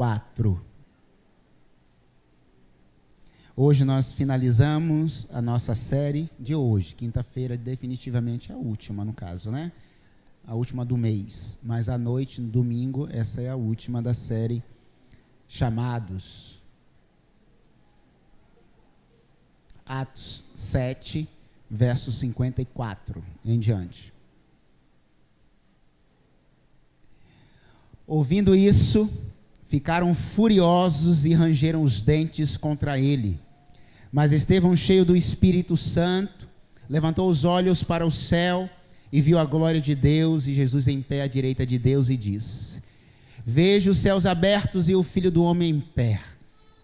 4. Hoje nós finalizamos a nossa série de hoje. Quinta-feira definitivamente é a última, no caso, né? A última do mês. Mas à noite, no domingo, essa é a última da série Chamados. Atos 7, verso 54 em diante. Ouvindo isso, ficaram furiosos e rangeram os dentes contra ele. Mas Estevão, cheio do Espírito Santo, levantou os olhos para o céu e viu a glória de Deus e Jesus em pé à direita de Deus e disse: Vejo os céus abertos e o Filho do Homem em pé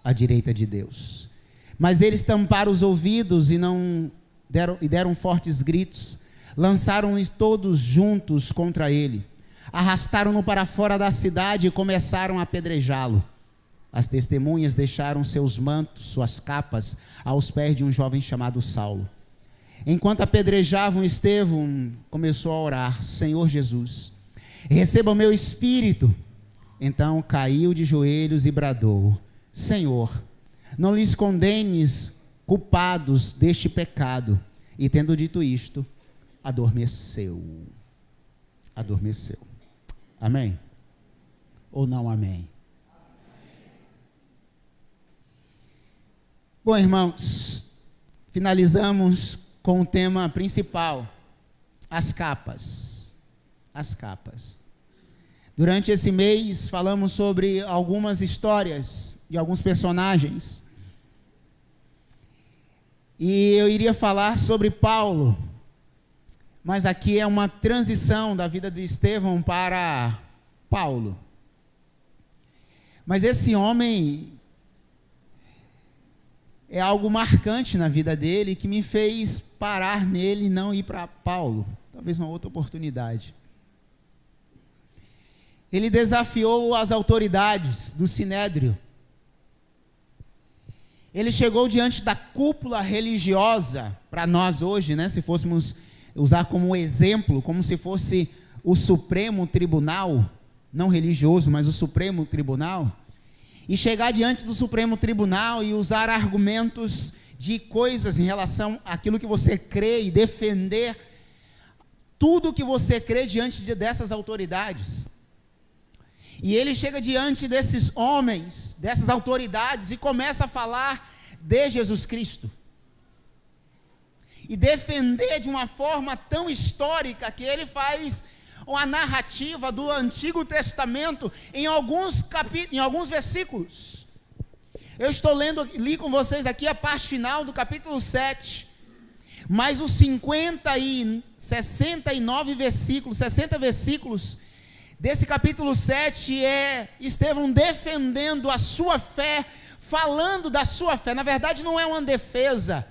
à direita de Deus. Mas eles tamparam os ouvidos e deram fortes gritos, lançaram-nos todos juntos contra ele. Arrastaram-no para fora da cidade e começaram a apedrejá-lo. As testemunhas deixaram seus mantos, suas capas, aos pés de um jovem chamado Saulo. Enquanto apedrejavam Estevão, começou a orar: Senhor Jesus, receba o meu espírito. Então caiu de joelhos e bradou: Senhor, não lhes condenes culpados deste pecado. E tendo dito isto, adormeceu. Adormeceu. Amém? Ou não amém? Bom, irmãos, finalizamos com o tema principal, as capas. As capas. Durante esse mês falamos sobre algumas histórias de alguns personagens. E eu iria falar sobre Paulo. Mas aqui é uma transição da vida de Estevão para Paulo. Mas esse homem é algo marcante na vida dele que me fez parar nele e não ir para Paulo. Talvez uma outra oportunidade. Ele desafiou as autoridades do Sinédrio. Ele chegou diante da cúpula religiosa, para nós hoje, né, se fôssemos usar como exemplo, como se fosse o Supremo Tribunal, não religioso, mas o Supremo Tribunal, e chegar diante do Supremo Tribunal e usar argumentos de coisas em relação àquilo que você crê e defender tudo que você crê diante dessas autoridades. E ele chega diante desses homens, dessas autoridades, e começa a falar de Jesus Cristo. E defender de uma forma tão histórica que ele faz uma narrativa do Antigo Testamento em alguns versículos. Eu estou li com vocês aqui a parte final do capítulo 7, mas os 60 versículos desse capítulo 7 é Estevão defendendo a sua fé, falando da sua fé. Na verdade não é uma defesa.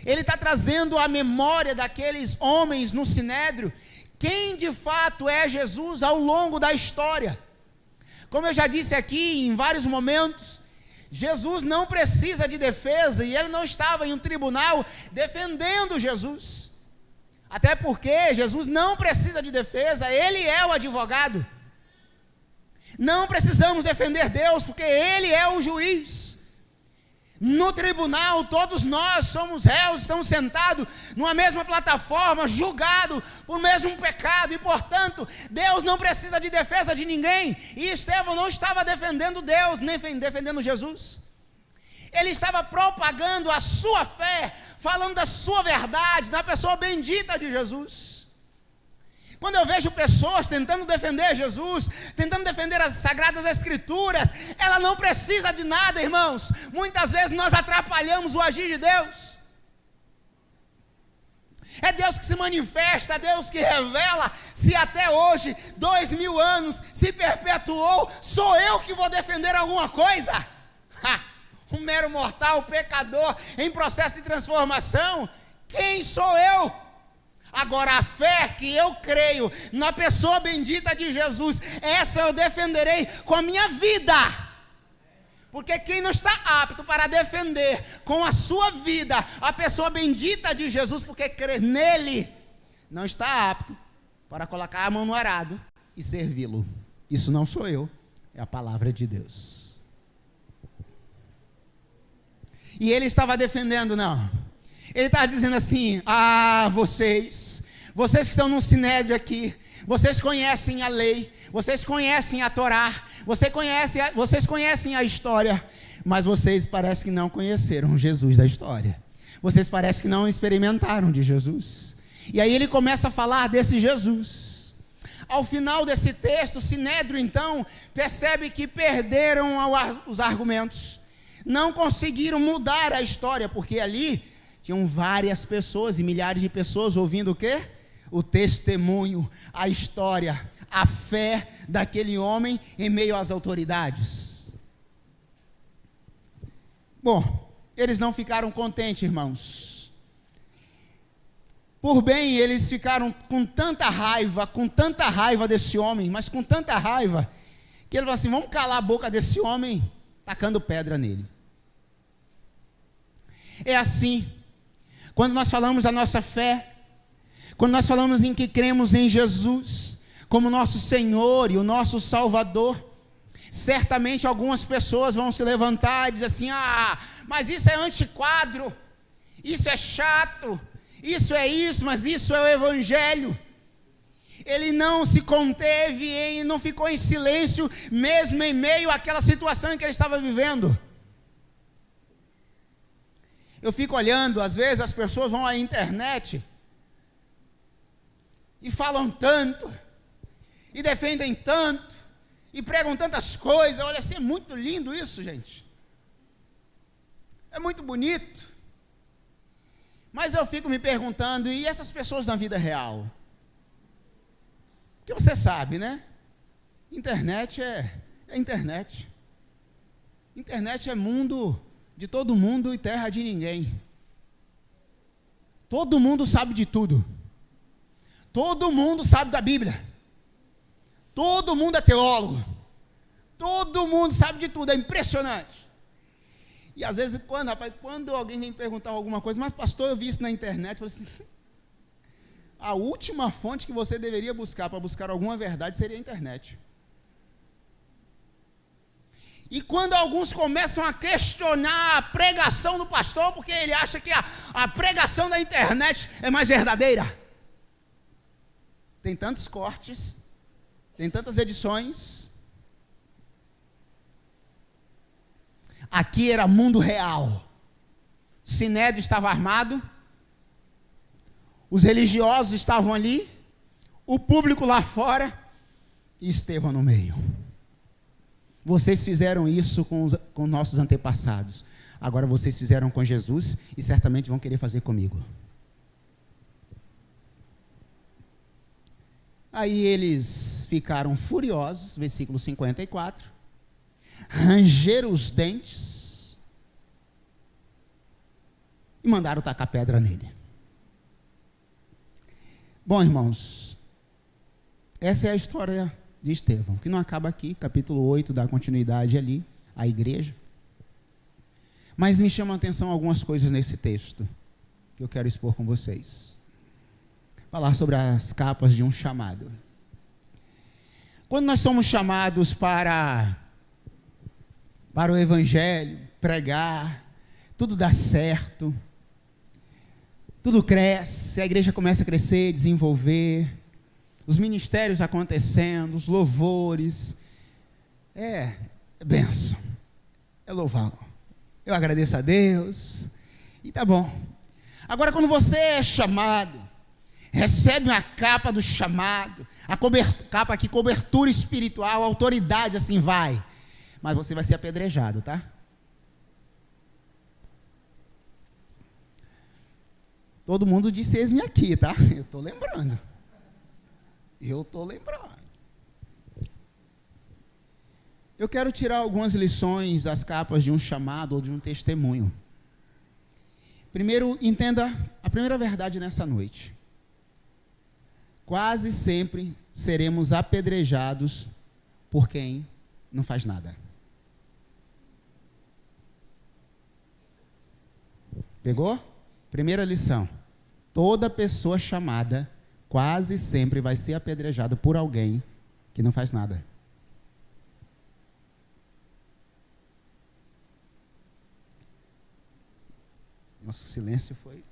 Ele está trazendo à memória daqueles homens no Sinédrio quem de fato é Jesus ao longo da história. Como eu já disse aqui em vários momentos, Jesus não precisa de defesa e ele não estava em um tribunal defendendo Jesus. Até porque Jesus não precisa de defesa, ele é o advogado. Não precisamos defender Deus porque ele é o juiz. No tribunal, todos nós somos réus, estamos sentados numa mesma plataforma, julgados por mesmo pecado, e portanto, Deus não precisa de defesa de ninguém. E Estevão não estava defendendo Deus, nem defendendo Jesus. Ele estava propagando a sua fé, falando da sua verdade, da pessoa bendita de Jesus. Quando eu vejo pessoas tentando defender Jesus, tentando defender as Sagradas Escrituras, ela não precisa de nada, irmãos. Muitas vezes nós atrapalhamos o agir de Deus. É Deus que se manifesta, é Deus que revela. Se até hoje, 2000 anos, se perpetuou, sou eu que vou defender alguma coisa? Um mero mortal, pecador, em processo de transformação. Quem sou eu? Agora a fé que eu creio na pessoa bendita de Jesus, essa eu defenderei com a minha vida. Porque quem não está apto para defender com a sua vida a pessoa bendita de Jesus, porque crê nele, não está apto para colocar a mão no arado e servi-lo. Isso não sou eu, é a palavra de Deus. E ele estava defendendo, não. Ele estava dizendo assim: vocês que estão no Sinédrio aqui, vocês conhecem a lei, vocês conhecem a Torá, vocês conhecem a história, mas vocês parecem que não conheceram Jesus da história. Vocês parecem que não experimentaram de Jesus. E aí ele começa a falar desse Jesus. Ao final desse texto, o Sinédrio então percebe que perderam os argumentos, não conseguiram mudar a história, porque ali tinham várias pessoas e milhares de pessoas ouvindo o quê? O testemunho, a história, a fé daquele homem em meio às autoridades. Bom, eles não ficaram contentes, irmãos. Por bem, eles ficaram com tanta raiva desse homem, mas com tanta raiva, que ele falou assim: vamos calar a boca desse homem, tacando pedra nele. É assim, quando nós falamos da nossa fé, quando nós falamos em que cremos em Jesus como nosso Senhor e o nosso Salvador, certamente algumas pessoas vão se levantar e dizer assim: mas isso é antiquadro, isso é chato, isso é isso, mas isso é o Evangelho. Ele não se conteve, não ficou em silêncio, mesmo em meio àquela situação em que ele estava vivendo. Eu fico olhando, às vezes as pessoas vão à internet e falam tanto, e defendem tanto, e pregam tantas coisas. Olha assim, é muito lindo isso, gente. É muito bonito. Mas eu fico me perguntando, e essas pessoas na vida real? Porque você sabe, né? Internet é internet. Internet é mundo de todo mundo e terra de ninguém. Todo mundo sabe de tudo. Todo mundo sabe da Bíblia. Todo mundo é teólogo. Todo mundo sabe de tudo, é impressionante. E às vezes, quando alguém vem perguntar alguma coisa: mas pastor, eu vi isso na internet, eu falo assim: a última fonte que você deveria buscar para buscar alguma verdade seria a internet. E quando alguns começam a questionar a pregação do pastor, porque ele acha que a pregação da internet é mais verdadeira. Tem tantos cortes, tem tantas edições. Aqui era mundo real. O Sinédrio estava armado, os religiosos estavam ali, o público lá fora e Estevão no meio. Vocês fizeram isso com nossos antepassados. Agora vocês fizeram com Jesus e certamente vão querer fazer comigo. Aí eles ficaram furiosos, versículo 54, rangeram os dentes e mandaram tacar pedra nele. Bom, irmãos, essa é a história de Estevão, que não acaba aqui. Capítulo 8 dá continuidade ali, à igreja. Mas me chamam a atenção algumas coisas nesse texto que eu quero expor com vocês. Falar sobre as capas de um chamado. Quando nós somos chamados para o Evangelho, pregar, tudo dá certo, tudo cresce, a igreja começa a crescer, desenvolver, os ministérios acontecendo, os louvores, é bênção, é louvar, eu agradeço a Deus, e tá bom. Agora, quando você é chamado, recebe uma capa do chamado, capa aqui, cobertura espiritual, autoridade, assim vai, mas você vai ser apedrejado, tá? Todo mundo disse eis-me aqui, tá? Eu estou lembrando. Eu quero tirar algumas lições das capas de um chamado ou de um testemunho. Primeiro, entenda a primeira verdade nessa noite. Quase sempre seremos apedrejados por quem não faz nada. Pegou? Primeira lição. Toda pessoa chamada quase sempre vai ser apedrejada por alguém que não faz nada. Nosso silêncio foi.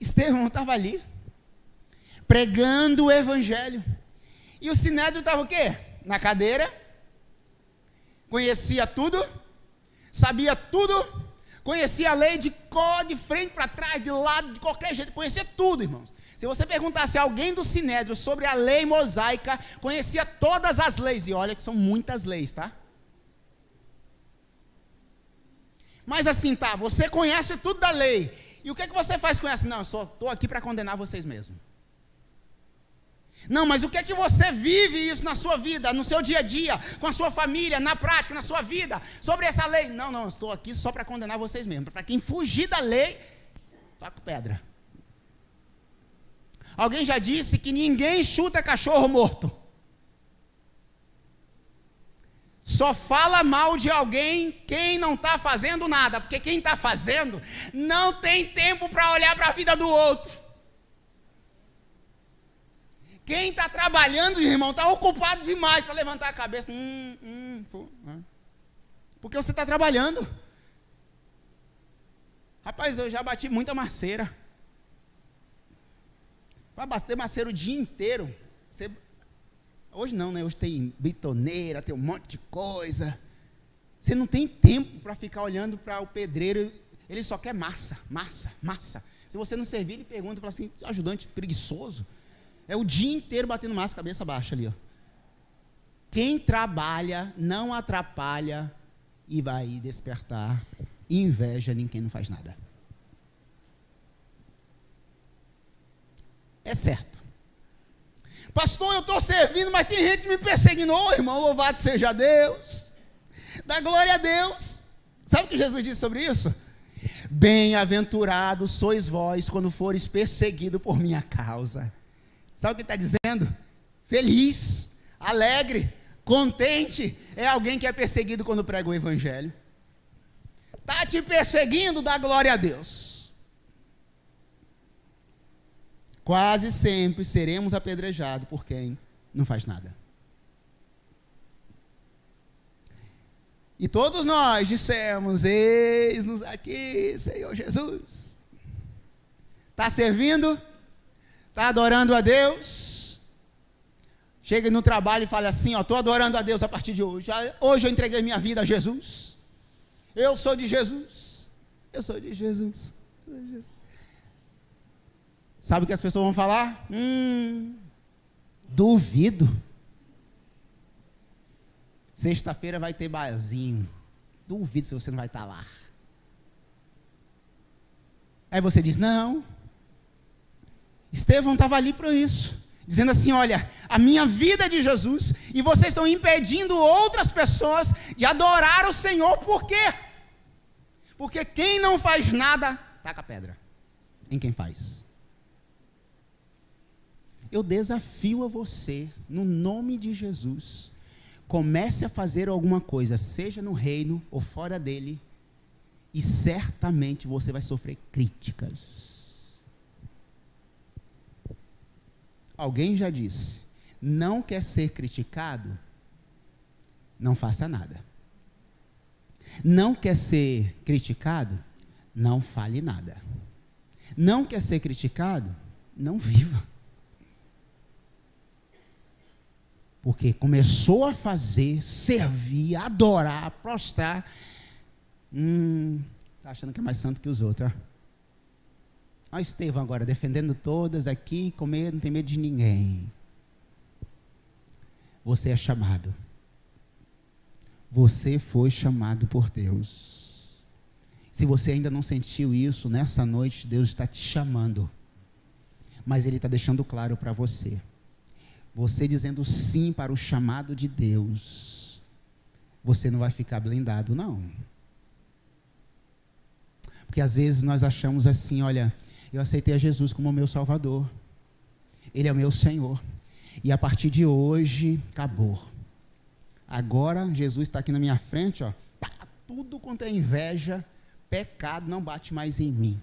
Estevão estava ali, pregando o evangelho. E o sinédrio estava o quê? Na cadeira, conhecia tudo, sabia tudo, conhecia a lei de cor, de frente para trás, de lado, de qualquer jeito, conhecia tudo, irmãos. Se você perguntasse a alguém do sinédrio sobre a lei mosaica, conhecia todas as leis, e olha que são muitas leis, tá? Mas assim, tá, você conhece tudo da lei, e o que você faz com essa? Não, eu só estou aqui para condenar vocês mesmos. Não, mas o que é que você vive isso na sua vida, no seu dia a dia, com a sua família, na prática, na sua vida, sobre essa lei? Não, eu estou aqui só para condenar vocês mesmos. Para quem fugir da lei, toca pedra. Alguém já disse que ninguém chuta cachorro morto. Só fala mal de alguém quem não está fazendo nada, porque quem está fazendo não tem tempo para olhar para a vida do outro. Quem está trabalhando, irmão, está ocupado demais para levantar a cabeça. Porque você está trabalhando. Rapaz, eu já bati muita maceira. Para bater maceira o dia inteiro. Hoje não, né? Hoje tem bitoneira, tem um monte de coisa. Você não tem tempo para ficar olhando para o pedreiro. Ele só quer massa, massa, massa. Se você não servir, ele pergunta, fala assim, ajudante preguiçoso. É o dia inteiro batendo massa, cabeça baixa ali, ó. Quem trabalha não atrapalha e vai despertar inveja em quem não faz nada. É certo. Pastor, eu estou servindo, mas tem gente me perseguindo. Ô, irmão, louvado seja Deus. Dá glória a Deus. Sabe o que Jesus disse sobre isso? Bem-aventurados sois vós quando fores perseguidos por minha causa. Sabe o que está dizendo? Feliz, alegre, contente é alguém que é perseguido quando prega o evangelho. Está te perseguindo, dá glória a Deus. Quase sempre seremos apedrejados por quem não faz nada. E todos nós dissemos, eis-nos aqui, Senhor Jesus. Está servindo? Está adorando a Deus? Chega no trabalho e fala assim, estou adorando a Deus a partir de hoje. Hoje eu entreguei minha vida a Jesus. Eu sou de Jesus. Eu sou de Jesus. Eu sou de Jesus. Sabe o que as pessoas vão falar? Duvido. Sexta-feira vai ter barzinho. Duvido se você não vai estar lá. Aí você diz, não. Estevão estava ali para isso. Dizendo assim, olha, a minha vida é de Jesus. E vocês estão impedindo outras pessoas de adorar o Senhor. Por quê? Porque quem não faz nada, taca a pedra em quem faz. Eu desafio a você, no nome de Jesus, comece a fazer alguma coisa, seja no reino ou fora dele, e certamente você vai sofrer críticas. Alguém já disse, não quer ser criticado? Não faça nada. Não quer ser criticado? Não fale nada. Não quer ser criticado? Não viva. Porque começou a fazer, servir, adorar, prostrar. Está achando que é mais santo que os outros. Olha Estevão agora, defendendo todas aqui, com medo, não tem medo de ninguém. Você é chamado. Você foi chamado por Deus. Se você ainda não sentiu isso, nessa noite Deus está te chamando. Mas Ele está deixando claro para você. Você dizendo sim para o chamado de Deus, você não vai ficar blindado, não. Porque às vezes nós achamos assim, olha, eu aceitei a Jesus como meu Salvador. Ele é o meu Senhor. E a partir de hoje, acabou. Agora, Jesus está aqui na minha frente, ó, tudo quanto é inveja, pecado, não bate mais em mim.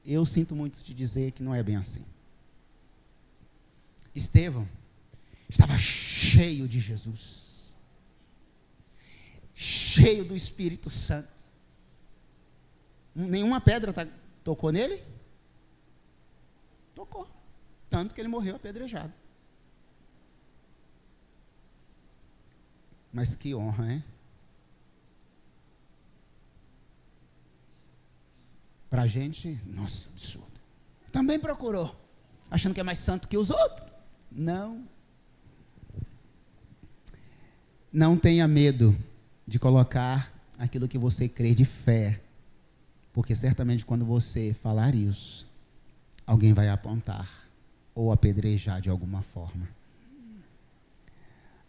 Eu sinto muito te dizer que não é bem assim. Estevão estava cheio de Jesus. cheio do Espírito Santo. Nenhuma pedra tocou nele? Tocou. Tanto que ele morreu apedrejado. Mas que honra, hein? Para a gente, nossa, absurdo. Também procurou, achando que é mais santo que os outros. Não. Não tenha medo de colocar aquilo que você crê de fé, porque certamente quando você falar isso, alguém vai apontar ou apedrejar de alguma forma.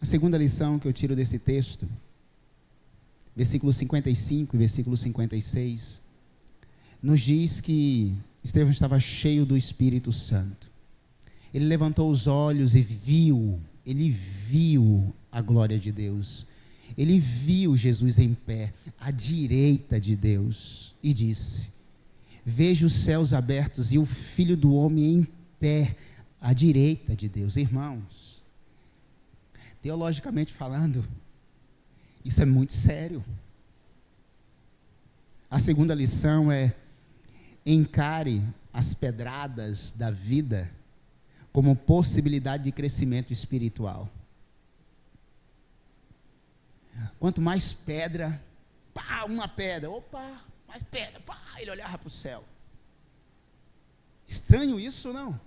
A segunda lição que eu tiro desse texto, versículo 55 e versículo 56, nos diz que Estevão estava cheio do Espírito Santo. Ele levantou os olhos e viu a glória de Deus. Ele viu Jesus em pé, à direita de Deus, e disse: vejo os céus abertos e o Filho do Homem em pé, à direita de Deus. Irmãos, teologicamente falando, isso é muito sério. A segunda lição é: encare as pedradas da vida como possibilidade de crescimento espiritual. Quanto mais pedra, pá, uma pedra, opa, mais pedra, pá, ele olhava para o céu. Estranho isso, não?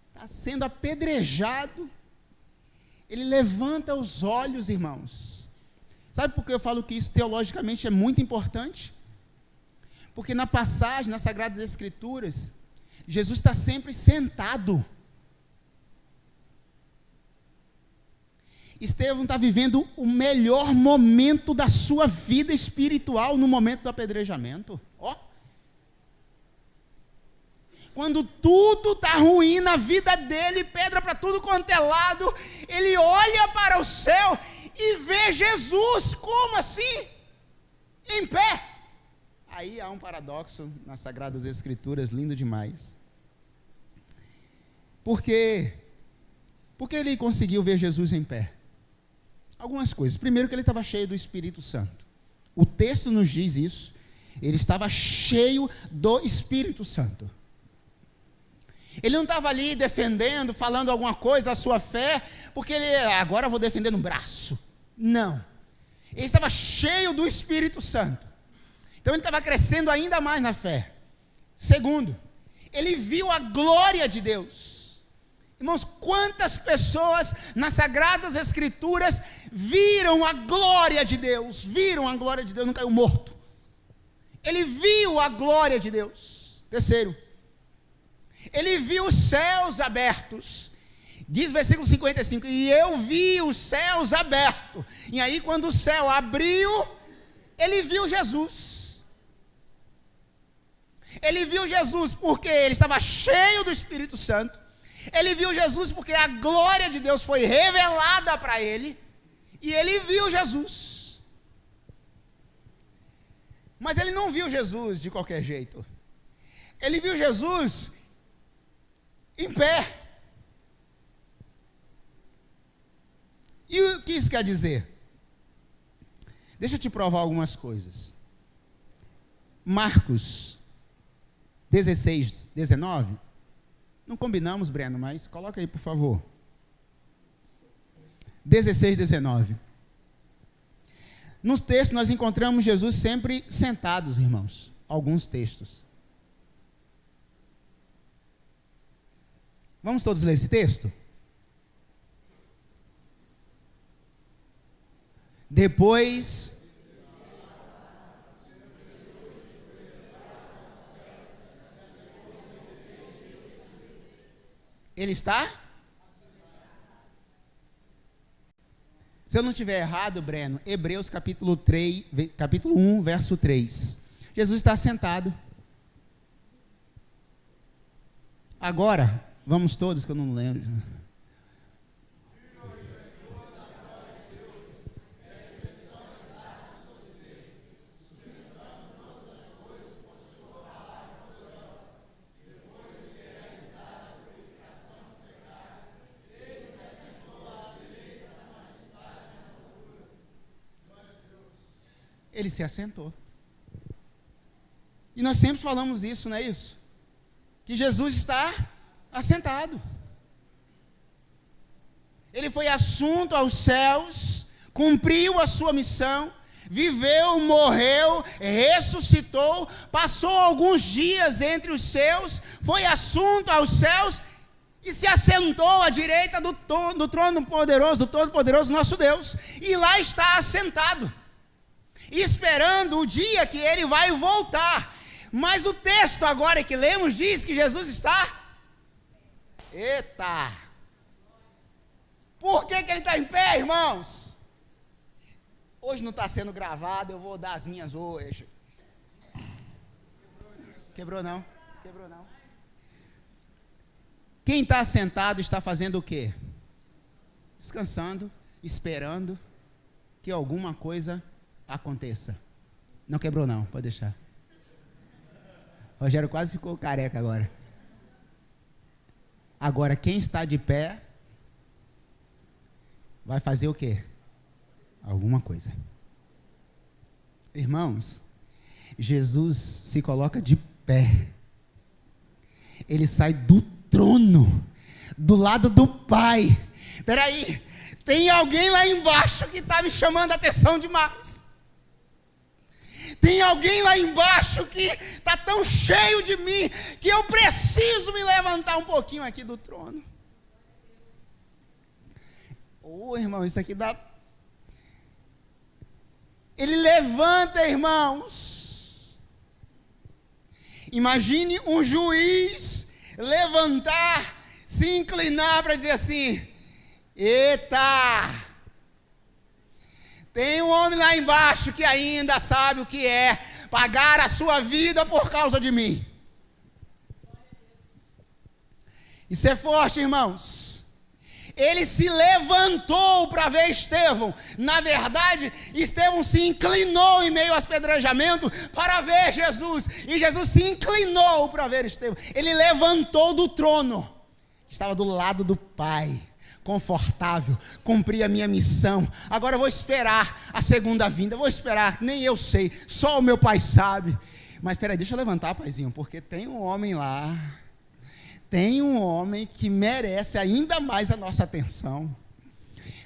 Está sendo apedrejado, ele levanta os olhos, irmãos. Sabe por que eu falo que isso teologicamente é muito importante? Porque na passagem, nas Sagradas Escrituras, Jesus está sempre sentado. Estevão está vivendo o melhor momento da sua vida espiritual no momento do apedrejamento. Ó. Quando tudo está ruim na vida dele, pedra para tudo quanto é lado, ele olha para o céu e vê Jesus. Como assim? Em pé. Aí há um paradoxo nas Sagradas Escrituras, lindo demais. Por quê? Porque ele conseguiu ver Jesus em pé. Algumas coisas. Primeiro, que ele estava cheio do Espírito Santo. O texto nos diz isso. Ele estava cheio do Espírito Santo. Ele não estava ali defendendo, falando alguma coisa da sua fé, porque ele, agora eu vou defender no braço. Não. Ele estava cheio do Espírito Santo. Então ele estava crescendo ainda mais na fé. Segundo, ele viu a glória de Deus. Irmãos, quantas pessoas nas Sagradas Escrituras viram a glória de Deus? Viram a glória de Deus, não caiu morto. Ele viu a glória de Deus. Terceiro, ele viu os céus abertos. Diz o versículo 55, e eu vi os céus abertos. E aí quando o céu abriu, ele viu Jesus. Ele viu Jesus porque ele estava cheio do Espírito Santo. Ele viu Jesus porque a glória de Deus foi revelada para ele. E ele viu Jesus. Mas ele não viu Jesus de qualquer jeito. Ele viu Jesus em pé. E o que isso quer dizer? Deixa eu te provar algumas coisas. Marcos 16, 19. Não combinamos, Breno, mas coloca aí, por favor. 16, 19. Nos textos nós encontramos Jesus sempre sentados, irmãos. Alguns textos. Vamos todos ler esse texto? Depois... Ele está? Se eu não estiver errado, Breno, Hebreus capítulo 1, verso 3. Jesus está sentado. Agora, vamos todos, que eu não lembro. Ele se assentou. E nós sempre falamos isso, não é isso? Que Jesus está assentado. Ele foi assunto aos céus, cumpriu a sua missão, viveu, morreu, ressuscitou, passou alguns dias entre os seus, foi assunto aos céus e se assentou à direita do trono poderoso, do Todo-Poderoso nosso Deus. E lá está assentado, esperando o dia que ele vai voltar. Mas o texto agora que lemos diz que Jesus está... Eita! Por que ele está em pé, irmãos? Hoje não está sendo gravado, eu vou dar as minhas hoje. Quebrou não? Quebrou não. Quem está sentado está fazendo o quê? Descansando, esperando que alguma coisa aconteça. Não quebrou não, pode deixar. Rogério quase ficou careca agora. Agora, quem está de pé vai fazer o quê? Alguma coisa. Irmãos, Jesus se coloca de pé. Ele sai do trono, do lado do Pai. Espera aí, tem alguém lá embaixo que está me chamando a atenção demais. Tem alguém lá embaixo que está tão cheio de mim que eu preciso me levantar um pouquinho aqui do trono. Irmão, isso aqui dá... Ele levanta, irmãos. Imagine um juiz levantar, se inclinar para dizer assim: eita, tem um homem lá embaixo que ainda sabe o que é pagar a sua vida por causa de mim. Isso é forte, irmãos. Ele se levantou para ver Estevão. Na verdade, Estevão se inclinou em meio aos apedrejamentos para ver Jesus. E Jesus se inclinou para ver Estevão. Ele levantou do trono. Estava do lado do Pai, confortável, cumpri a minha missão. Agora eu vou esperar a segunda vinda. Vou esperar, nem eu sei, só o meu Pai sabe. Mas peraí, deixa eu levantar, paizinho, porque tem um homem lá. Tem um homem que merece ainda mais a nossa atenção.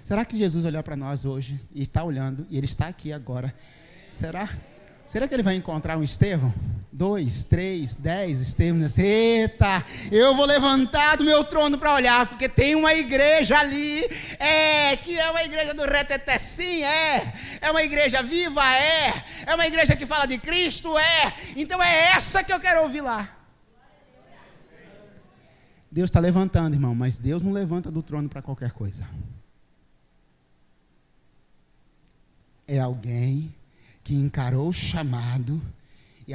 Será que Jesus olhou para nós hoje? E está olhando, e ele está aqui agora. Será que ele vai encontrar um Estevão? 2, 3, 10 Estevãos. Eita, eu vou levantar do meu trono para olhar, porque tem uma igreja ali, que é uma igreja do reteté, sim, é uma igreja viva, é uma igreja que fala de Cristo, então é essa que eu quero ouvir lá. Deus está levantando, irmão, mas Deus não levanta do trono para qualquer coisa. É alguém que encarou o chamado e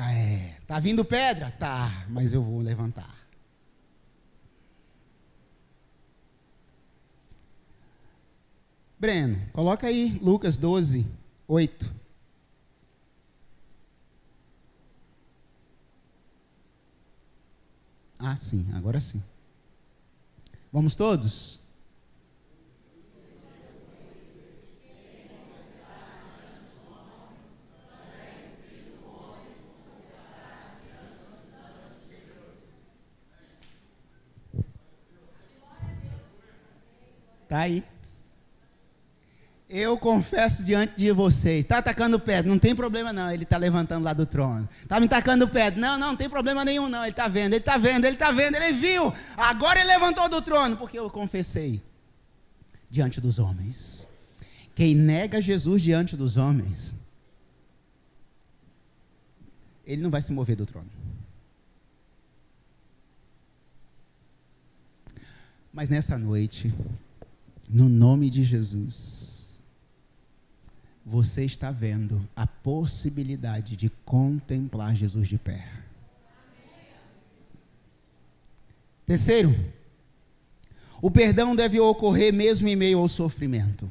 tá vindo pedra? Tá, mas eu vou levantar. Breno, coloca aí Lucas 12, 8. Ah, sim, agora sim. Vamos todos? Está aí. Eu confesso diante de vocês. Está atacando pedra, não tem problema não. Ele está levantando lá do trono. Está me tacando pedra. Não tem problema nenhum não. Ele está vendo, ele viu. Agora ele levantou do trono, porque eu confessei diante dos homens. Quem nega Jesus diante dos homens, ele não vai se mover do trono. Mas nessa noite, no nome de Jesus, você está vendo a possibilidade de contemplar Jesus de pé. Terceiro, o perdão deve ocorrer mesmo em meio ao sofrimento.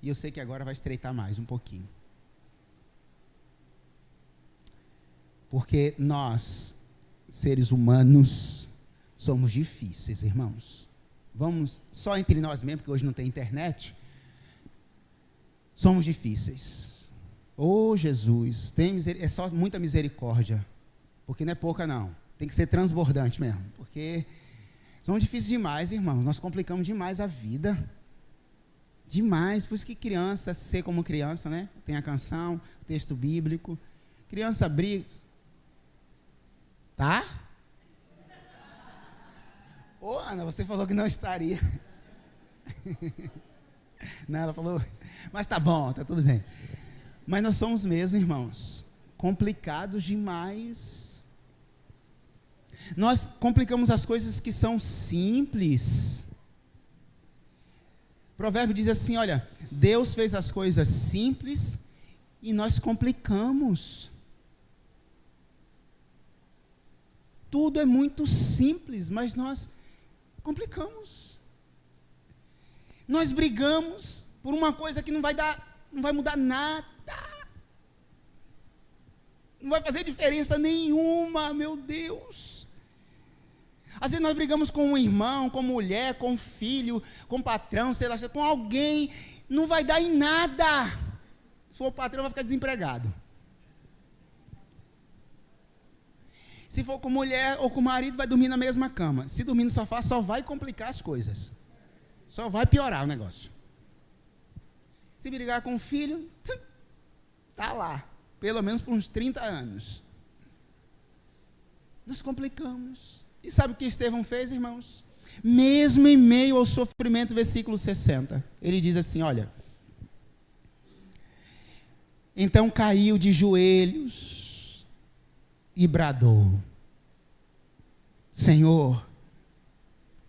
E eu sei que agora vai estreitar mais um pouquinho. Porque nós, seres humanos, somos difíceis, irmãos. Vamos só entre nós mesmo, porque hoje não tem internet. somos difíceis. Oh, Jesus, é só muita misericórdia, porque não é pouca não, tem que ser transbordante mesmo, porque somos difíceis demais, irmãos, nós complicamos demais a vida, demais. Por isso que criança, ser como criança, né? Tem a canção, o texto bíblico, criança briga, tá? Ô, Ana, você falou que não estaria. Não, ela falou, mas tá bom, tá tudo bem. Mas nós somos mesmo, irmãos, complicados demais. Nós complicamos as coisas que são simples. O provérbio diz assim, olha, Deus fez as coisas simples e nós complicamos. Tudo é muito simples, mas nós complicamos. Nós brigamos por uma coisa que não vai mudar nada. Não vai fazer diferença nenhuma, meu Deus. Às vezes nós brigamos com um irmão, com mulher, com filho, com patrão, sei lá, com alguém, não vai dar em nada. Se for o patrão, vai ficar desempregado. Se for com mulher ou com marido, vai dormir na mesma cama. Se dormir no sofá, só vai complicar as coisas. Só vai piorar o negócio. Se brigar com o filho, está lá. Pelo menos por uns 30 anos. Nós complicamos. E sabe o que Estevão fez, irmãos? Mesmo em meio ao sofrimento, versículo 60. Ele diz assim, olha. Então caiu de joelhos e bradou. Senhor,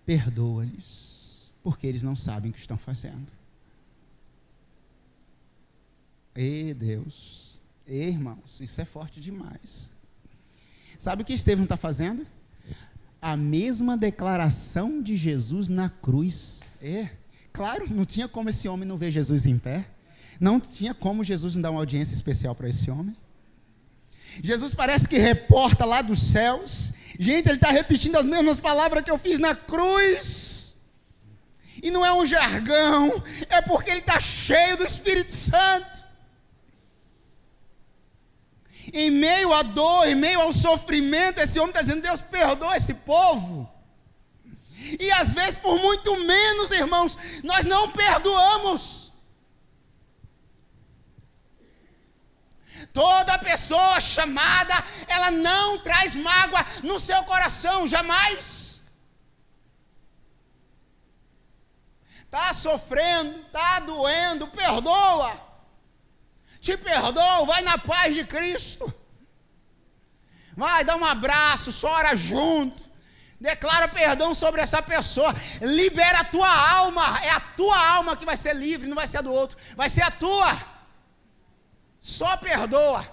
perdoa-lhes, porque eles não sabem o que estão fazendo. Ei, Deus, ei, irmãos, isso é forte demais. Sabe o que Estevão está fazendo? A mesma declaração de Jesus na cruz. Claro, não tinha como esse homem não ver Jesus em pé. Não tinha como Jesus não dar uma audiência especial para esse homem. Jesus parece que reporta lá dos céus. Gente, ele está repetindo as mesmas palavras que eu fiz na cruz. E não é um jargão, é porque ele está cheio do Espírito Santo. Em meio à dor, em meio ao sofrimento, esse homem está dizendo, Deus, perdoa esse povo. E às vezes, por muito menos, irmãos, nós não perdoamos. Toda pessoa chamada, ela não traz mágoa no seu coração, jamais. Está sofrendo, está doendo, perdoa. Te perdoa, vai na paz de Cristo. Vai, dá um abraço, chora junto. Declara perdão sobre essa pessoa. Libera a tua alma. É a tua alma que vai ser livre, não vai ser a do outro. Vai ser a tua. Só perdoa.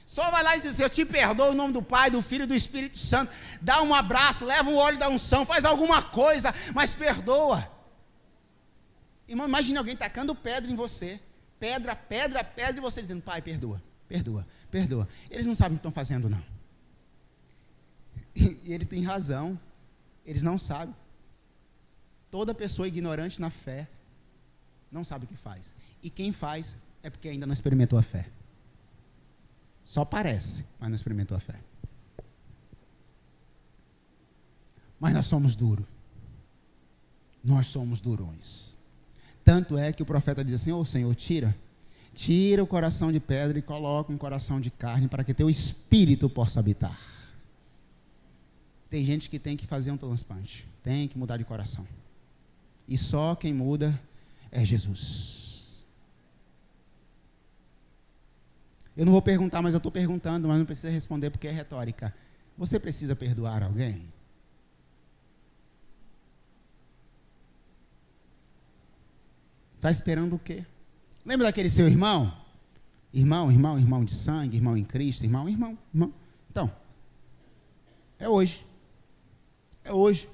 Só vai lá e diz, eu te perdoo em nome do Pai, do Filho e do Espírito Santo. Dá um abraço, leva um óleo da unção, faz alguma coisa, mas perdoa. Irmão, imagine alguém tacando pedra em você. Pedra, pedra, pedra, e você dizendo, Pai, perdoa, perdoa, perdoa. Eles não sabem o que estão fazendo, não. E ele tem razão. Eles não sabem. Toda pessoa ignorante na fé não sabe o que faz. E quem faz é porque ainda não experimentou a fé. Só parece, mas não experimentou a fé. Mas nós somos duros. Nós somos durões. Tanto é que o profeta diz assim, Senhor, tira o coração de pedra e coloca um coração de carne para que teu espírito possa habitar. Tem gente que tem que fazer um transplante, tem que mudar de coração. E só quem muda é Jesus. Eu não vou perguntar, mas eu estou perguntando, mas não precisa responder porque é retórica. Você precisa perdoar alguém? Está esperando o quê? Lembra daquele seu irmão? Irmão de sangue, irmão em Cristo, irmão. Então, é hoje. É hoje.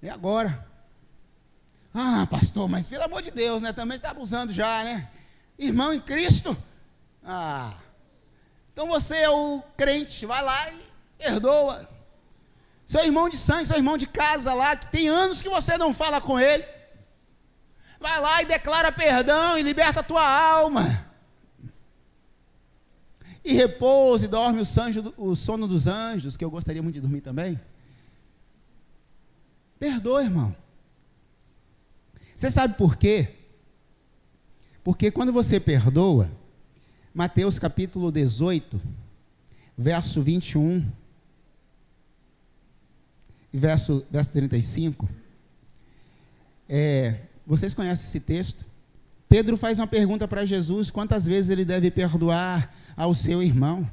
É agora. Ah, pastor, mas pelo amor de Deus, né? Também está abusando já, né? Irmão em Cristo. Ah, então você é o crente, vai lá e perdoa. Seu irmão de sangue, seu irmão de casa lá, que tem anos que você não fala com ele. Vai vai lá e declara perdão e liberta a tua alma. E repousa e dorme o sono dos anjos, que eu gostaria muito de dormir também. Perdoa, irmão. Você sabe por quê? Porque quando você perdoa, Mateus capítulo 18, verso 21, e verso 35, vocês conhecem esse texto? Pedro faz uma pergunta para Jesus, quantas vezes ele deve perdoar ao seu irmão?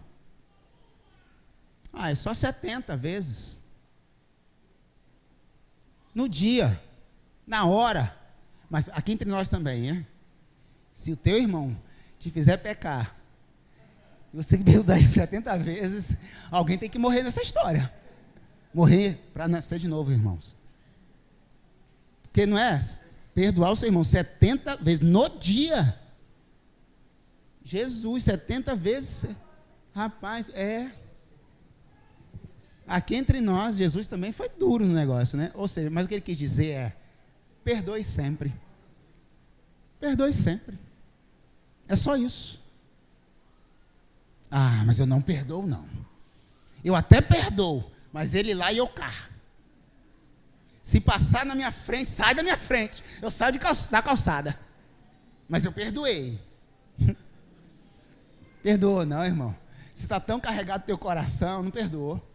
É só 70 vezes. No dia, na hora, mas aqui entre nós também, hein? Se o teu irmão te fizer pecar, e você tem que perdoar 70 vezes, alguém tem que morrer nessa história. Morrer para nascer de novo, irmãos. Porque não é perdoar o seu irmão 70 vezes no dia. Jesus, 70 vezes. Rapaz, Aqui entre nós, Jesus também foi duro no negócio, né? Ou seja, mas o que ele quis dizer perdoe sempre. Perdoe sempre. É só isso. Mas eu não perdoo, não. Eu até perdoo, mas ele lá e eu cá. Se passar na minha frente, sai da minha frente. Eu saio da calçada. Mas eu perdoei. Perdoa não, irmão. Se está tão carregado teu coração, não perdoou.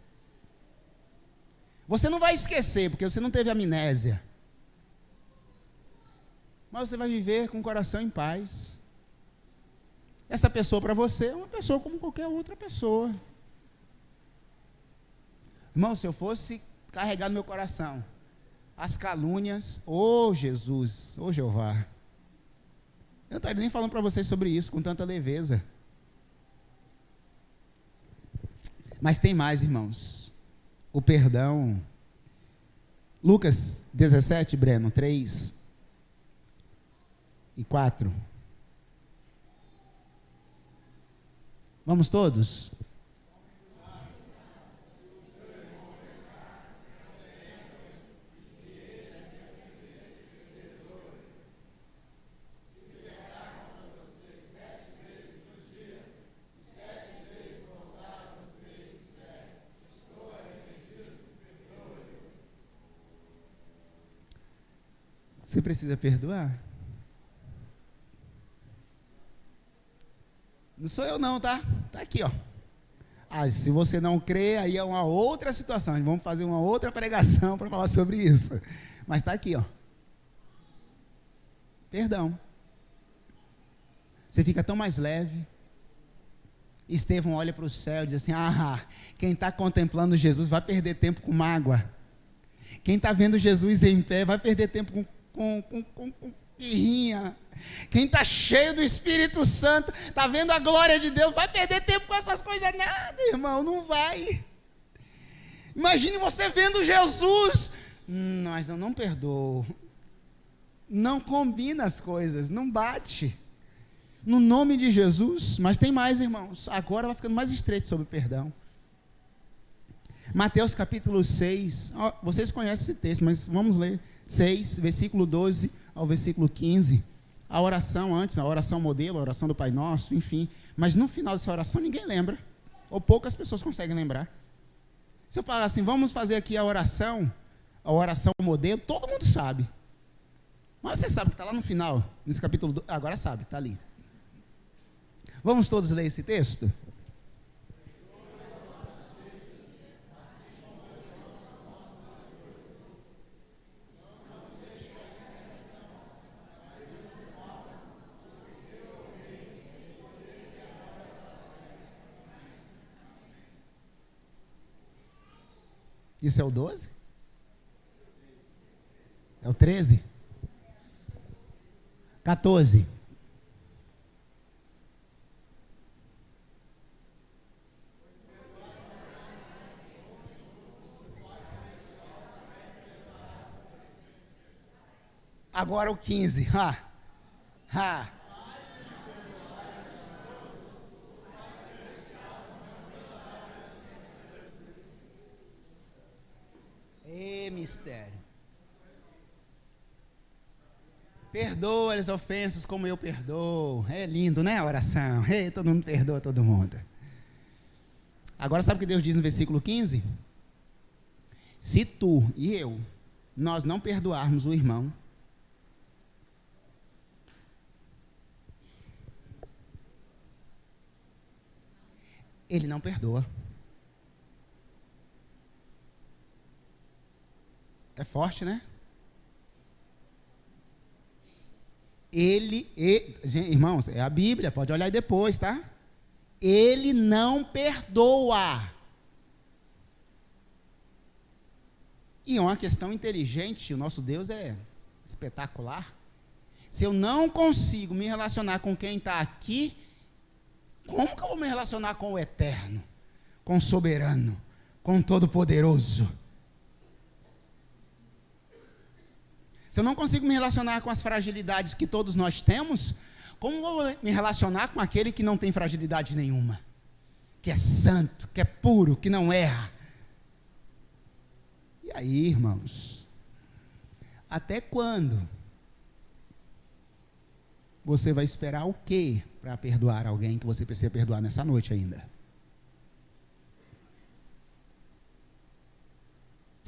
Você não vai esquecer, porque você não teve amnésia. Mas você vai viver com o coração em paz. Essa pessoa para você é uma pessoa como qualquer outra pessoa. Irmão, se eu fosse carregar no meu coração as calúnias, Jesus, Jeová, eu não estaria nem falando para vocês sobre isso com tanta leveza. Mas tem mais, irmãos. O perdão. Lucas 17, Breno, 3 e 4. Vamos todos? Você precisa perdoar. Não sou eu não, tá? Tá aqui, ó. Se você não crê, aí é uma outra situação. Vamos fazer uma outra pregação para falar sobre isso. Mas está aqui, ó. Perdão. Você fica tão mais leve. Estevão olha para o céu e diz assim: quem está contemplando Jesus vai perder tempo com mágoa. Quem está vendo Jesus em pé vai perder tempo com birrinha. Quem está cheio do Espírito Santo, está vendo a glória de Deus, vai perder tempo com essas coisas nada, irmão, não vai. Imagine você vendo Jesus, mas eu não perdoo. Não combina as coisas, não bate. No nome de Jesus. Mas tem mais, irmãos, agora vai ficando mais estreito sobre o perdão. Mateus capítulo 6, vocês conhecem esse texto, mas vamos ler 6, versículo 12 ao versículo 15, a oração antes, a oração modelo, a oração do Pai Nosso, enfim, mas no final dessa oração ninguém lembra, ou poucas pessoas conseguem lembrar. Se eu falar assim, vamos fazer aqui a oração modelo, todo mundo sabe, mas você sabe que está lá no final, nesse capítulo 2, agora sabe, está ali. Vamos todos ler esse texto? Isso é o 12? É o 13? 14. Agora o 15. Mistério. Perdoa as ofensas como eu perdoo. É lindo, né, a oração? Todo mundo perdoa todo mundo. Agora sabe o que Deus diz no versículo 15? Se tu e eu, nós não perdoarmos o irmão, ele não perdoa. É forte, né? Irmãos, é a Bíblia, pode olhar aí depois, tá? Ele não perdoa. E é uma questão inteligente, o nosso Deus é espetacular. Se eu não consigo me relacionar com quem está aqui, como que eu vou me relacionar com o Eterno, com o Soberano, com o Todo-Poderoso? Se eu não consigo me relacionar com as fragilidades que todos nós temos, como vou me relacionar com aquele que não tem fragilidade nenhuma? Que é santo, que é puro, que não erra. E aí, irmãos, até quando você vai esperar o quê para perdoar alguém que você precisa perdoar nessa noite ainda?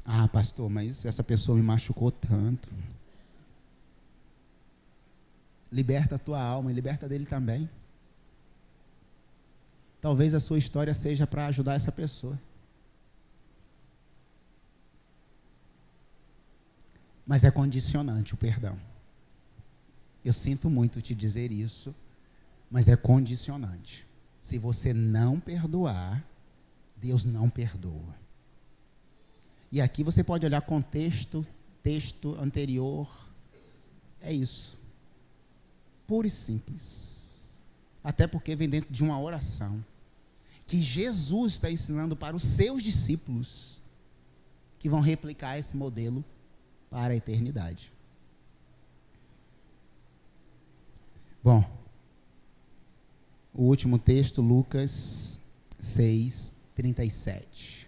Ah, pastor, mas essa pessoa me machucou tanto. Liberta a tua alma e liberta dele também. Talvez a sua história seja para ajudar essa pessoa. Mas é condicionante o perdão. Eu sinto muito te dizer isso, mas é condicionante. Se você não perdoar, Deus não perdoa. E aqui você pode olhar contexto, texto anterior. É isso. Puro e simples. Até porque vem dentro de uma oração que Jesus está ensinando para os seus discípulos, que vão replicar esse modelo para a eternidade. Bom, o último texto, Lucas 6:37.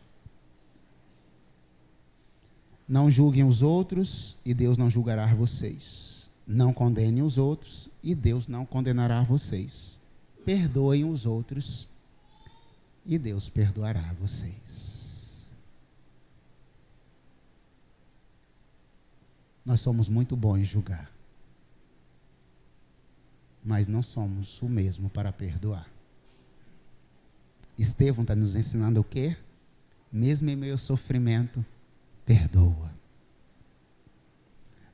Não julguem os outros e Deus não julgará vocês. Não condenem os outros e Deus não condenará vocês. Perdoem os outros e Deus perdoará vocês. Nós somos muito bons em julgar, mas não somos o mesmo para perdoar. Estevão está nos ensinando o quê? Mesmo em meio ao sofrimento, perdoa.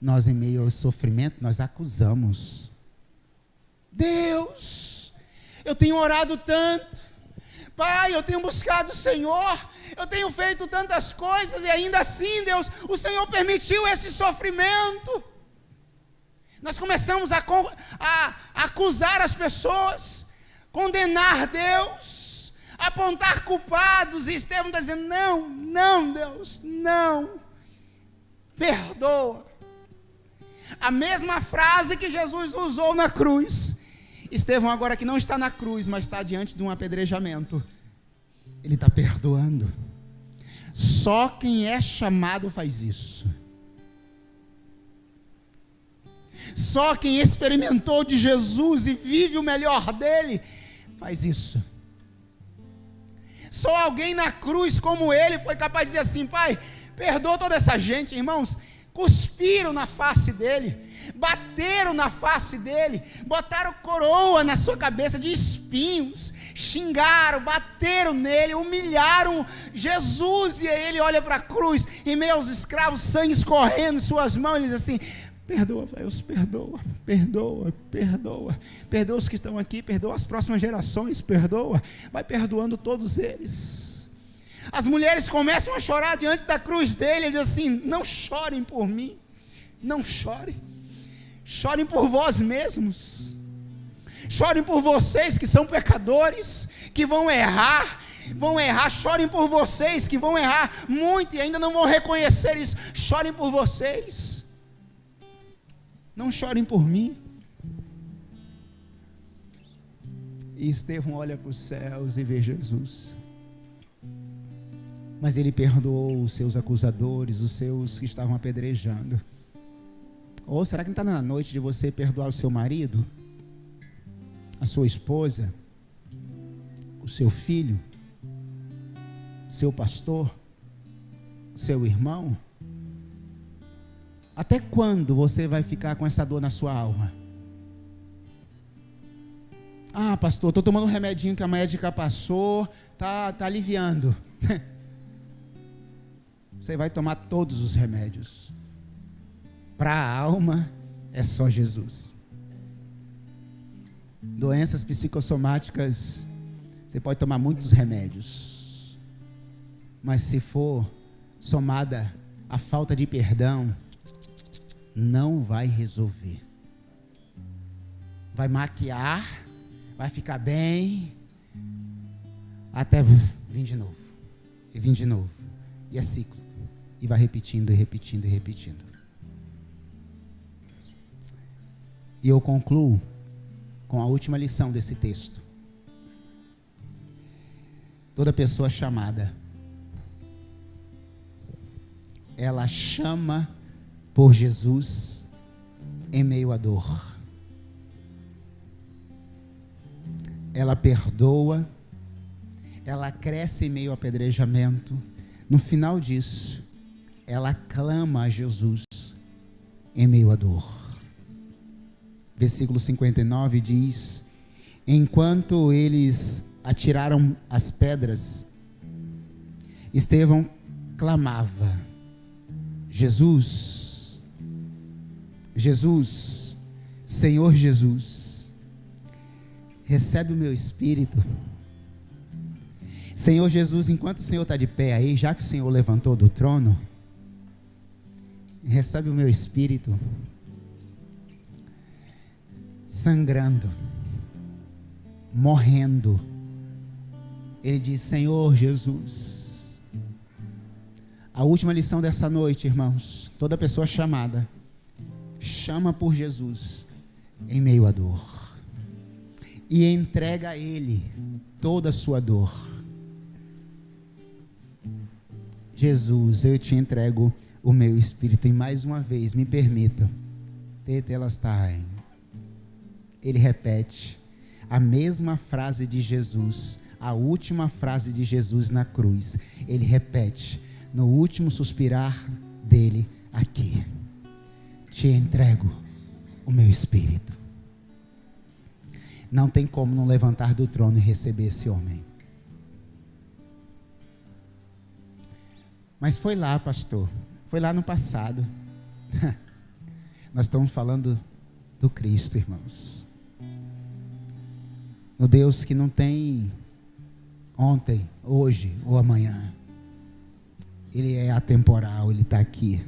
Nós, em meio ao sofrimento, nós acusamos. Deus, eu tenho orado tanto. Pai, eu tenho buscado o Senhor. Eu tenho feito tantas coisas e ainda assim, Deus, o Senhor permitiu esse sofrimento. Nós começamos a acusar as pessoas, condenar Deus, apontar culpados. E Estevão está dizendo, não, Deus, não. Perdoa. A mesma frase que Jesus usou na cruz. Estevão agora que não está na cruz, mas está diante de um apedrejamento. Ele está perdoando. Só quem é chamado faz isso. Só quem experimentou de Jesus e vive o melhor dele, faz isso. Só alguém na cruz como ele foi capaz de dizer assim, Pai, perdoa toda essa gente, irmãos. Cuspiram na face dele, bateram na face dele, botaram coroa na sua cabeça de espinhos, xingaram, bateram nele, humilharam Jesus, e aí ele olha para a cruz, em meio aos escravos, sangue escorrendo em suas mãos, ele diz assim, perdoa, Deus, perdoa, perdoa, perdoa, perdoa os que estão aqui, perdoa as próximas gerações, perdoa, vai perdoando todos eles. As mulheres começam a chorar diante da cruz dele. Ele diz assim, não chorem por mim, não chorem, chorem por vós mesmos, chorem por vocês que são pecadores, que vão errar, chorem por vocês que vão errar muito e ainda não vão reconhecer isso, chorem por vocês, não chorem por mim. E Estevão olha para os céus e vê Jesus. Mas ele perdoou os seus acusadores, os seus que estavam apedrejando. Ou será que não está na noite de você perdoar o seu marido, a sua esposa, o seu filho, seu pastor, seu irmão? Até quando você vai ficar com essa dor na sua alma? Ah, pastor, estou tomando um remedinho que a médica passou, tá aliviando. Você vai tomar todos os remédios. Para a alma é só Jesus. Doenças psicossomáticas, você pode tomar muitos remédios, mas se for somada a falta de perdão, não vai resolver. Vai maquiar, vai ficar bem, até vir de novo, e vir de novo, e é ciclo, e vai repetindo, e repetindo, e repetindo. E eu concluo com a última lição desse texto. Toda pessoa chamada, ela chama por Jesus em meio à dor. Ela perdoa, ela cresce em meio ao apedrejamento. No final disso, ela clama a Jesus em meio à dor. Versículo 59 diz: enquanto eles atiraram as pedras, Estevão clamava: Jesus, Jesus, Senhor Jesus, recebe o meu espírito. Senhor Jesus, enquanto o Senhor está de pé aí, já que o Senhor levantou do trono, recebe o meu espírito. Sangrando, morrendo, ele diz: Senhor Jesus. A última lição dessa noite, irmãos, toda pessoa chamada, chama por Jesus em meio à dor, e entrega a Ele toda a sua dor. Jesus, eu te entrego o meu espírito. E mais uma vez, me permita, tetelestai. Ele repete a mesma frase de Jesus, a última frase de Jesus na cruz. Ele repete no último suspirar dele aqui: te entrego o meu espírito. Não tem como não levantar do trono e receber esse homem. Mas foi lá, pastor, foi lá no passado. Nós estamos falando do Cristo, irmãos. O Deus que não tem ontem, hoje ou amanhã. Ele é atemporal, Ele está aqui.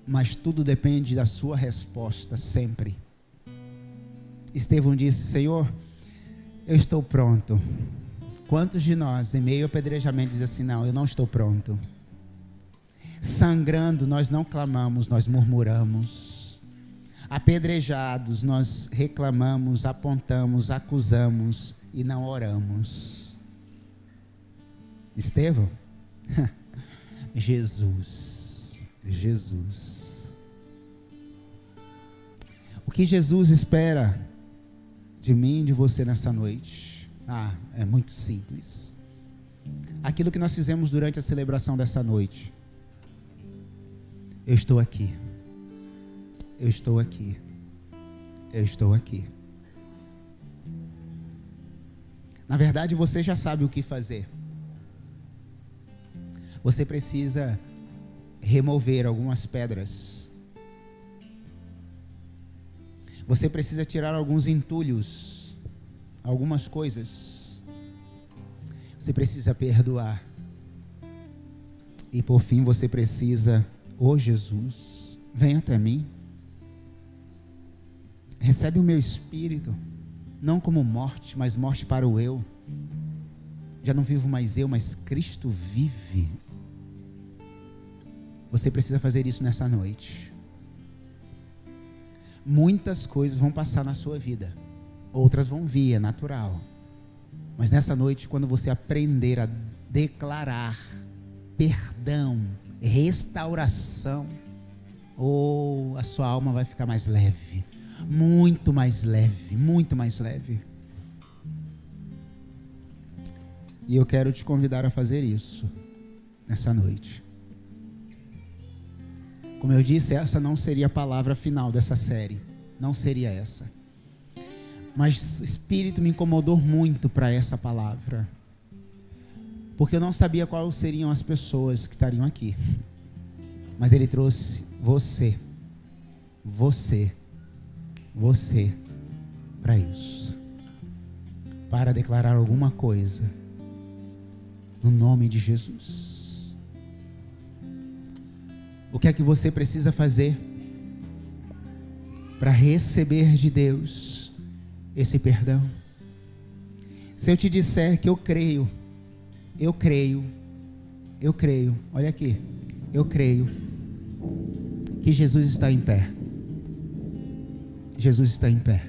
Mas tudo depende da sua resposta sempre. Estevão disse: Senhor, eu estou pronto. Quantos de nós, em meio ao apedrejamento, diz assim: não, eu não estou pronto. Sangrando, nós não clamamos, nós murmuramos. Apedrejados, nós reclamamos, apontamos, acusamos e não oramos. Estevão? Jesus. O que Jesus espera de mim e de você nessa noite? É muito simples. Aquilo que nós fizemos durante a celebração dessa noite. Eu estou aqui. Eu estou aqui. Eu estou aqui. Na verdade, você já sabe o que fazer. Você precisa remover algumas pedras. Você precisa tirar alguns entulhos, algumas coisas. Você precisa perdoar. E por fim você precisa: ô Jesus, vem até mim. Recebe o meu espírito, não como morte, mas morte para o eu. Já não vivo mais eu, mas Cristo vive. Você precisa fazer isso nessa noite. Muitas coisas vão passar na sua vida, outras vão vir, é natural. Mas nessa noite, quando você aprender a declarar perdão restauração. Oh, a sua alma vai ficar mais leve, muito mais leve, muito mais leve. E eu quero te convidar a fazer isso nessa noite. Como eu disse, essa não seria a palavra final dessa série, não seria essa. Mas o Espírito me incomodou muito para essa palavra, porque eu não sabia quais seriam as pessoas que estariam aqui. Mas Ele trouxe você para isso, para declarar alguma coisa no nome de Jesus. O que é que você precisa fazer para receber de Deus esse perdão? Se eu te disser que eu creio, olha aqui, eu creio que Jesus está em pé. Jesus está em pé.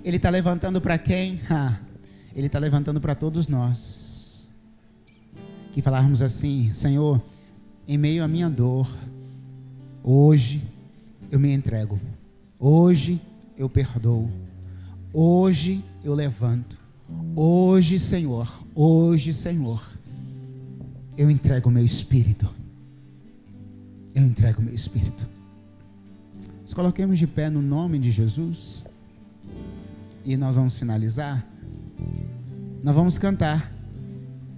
Ele está levantando para quem? Ele está levantando para todos nós, que falarmos assim: Senhor, em meio à minha dor, hoje eu me entrego, hoje eu perdoo, hoje eu levanto, hoje Senhor, eu entrego o meu espírito. Eu entrego o meu espírito. Nos coloquemos de pé no nome de Jesus. E nós vamos finalizar. Nós vamos cantar.